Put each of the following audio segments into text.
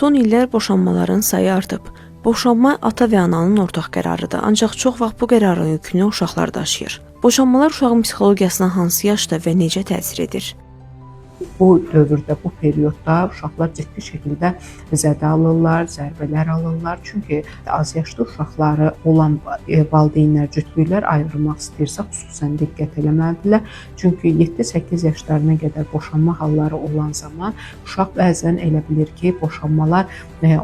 Son illər boşanmaların sayı artıb. Boşanma ata və ananın ortaq qərarıdır, ancaq çox vaxt bu qərarın yükünü uşaqlar daşıyır. Boşanmalar uşağın psixologiyasına hansı yaşda və necə təsir edir? Bu dövrdə, bu periodda uşaqlar ciddi şəkildə zədə alırlar, zərbələr alırlar. Çünki az yaşlı uşaqları olan valideynlər, cütlüklər ayırmaq istəyirsə, xüsusən diqqət eləməlidirlər. Çünki 7-8 yaşlarına qədər boşanma halları olan zaman uşaq bəzən elə bilir ki, boşanmalar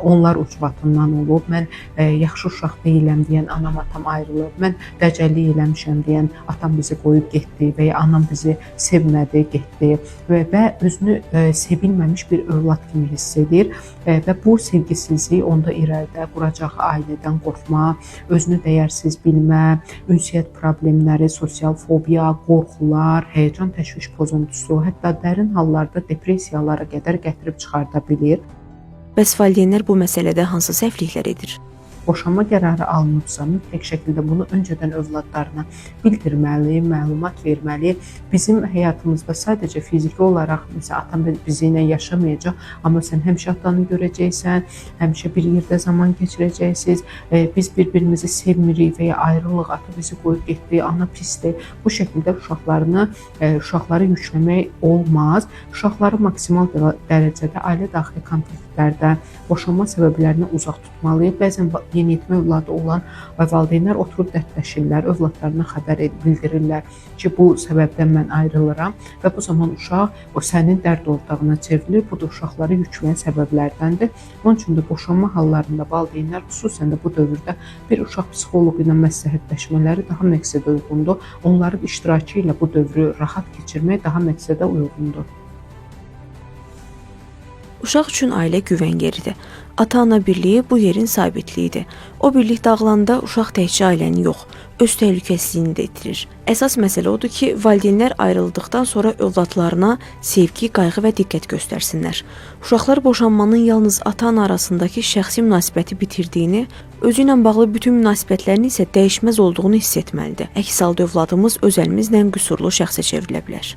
onlar ucbatından olub. Mən yaxşı uşaq deyiləm deyən anam, atam ayrılıb. Mən dəcəllik eləmişəm deyən atam bizi qoyub getdi və ya anam bizi sevmədi, getdi və özünü sevilməmiş bir övlad kimi hiss edir və bu sevgisizlik onda irəlidə quracağı ailədən qorxma, özünü dəyərsiz bilmə, ünsiyyət problemləri, sosial fobiya, qorxular, həyəcan təşviş pozuntusu, hətta dərin hallarda depressiyalara qədər gətirib çıxarda bilir. Bəs valideynlər bu məsələdə hansı səhvliklər edir? Boşanma qərarı alınıbsa, mütləq şəkildə bunu öncədən övladlarına bildirməli, məlumat verməli. Bizim həyatımızda sadəcə fiziki olaraq, məsələn, atam bizi ilə yaşamayacaq, amma sən həmişə atanı görəcəksən, həmişə bir yerdə zaman keçirəcəksiniz. Biz bir-birimizi sevmirik və ya ayrılıq, ata bizi qoyub getdi, ana pisdir. Bu şəkildə uşaqları yükləmək olmaz. Uşaqları maksimal dərəcədə ailə daxili konfliktlərdən, boşanma səbəblərini uzaq tutmalıyıq. Bəzən yeniyetmə övladı olan valideynlər oturub dərdləşirlər, övladlarına xəbər bildirirlər ki, bu səbəbdən mən ayrılıram və bu zaman uşaq o sənin dərd ortağına çevrilir. Bu da uşaqları yükləyən səbəblərdəndir. Onun üçün də boşanma hallarında valideynlər xüsusən də bu dövrdə bir uşaq psixoloqu ilə məsləhətləşmələri daha məqsədə uyğundur. Onların iştirakı ilə bu dövrü rahat keçirmək daha məqsədə uyğundur. Uşaq üçün ailə güvən yeridir. Ata-ana birliyi bu yerin sabitliyidir. O birlik dağılanda uşaq təkcə ailəni yox, öz təhlükəsizliyini də itirir. Əsas məsələ odur ki, valideynlər ayrıldıqdan sonra övladlarına sevgi, qayğı və diqqət göstərsinlər. Uşaqlar boşanmanın yalnız ata-ana arasındakı şəxsi münasibəti bitirdiyini, özü ilə bağlı bütün münasibətlərin isə dəyişməz olduğunu hiss etməlidir. Əks halda övladımız öz əlimizlə qüsurlu şəxsə çevrilə bilər.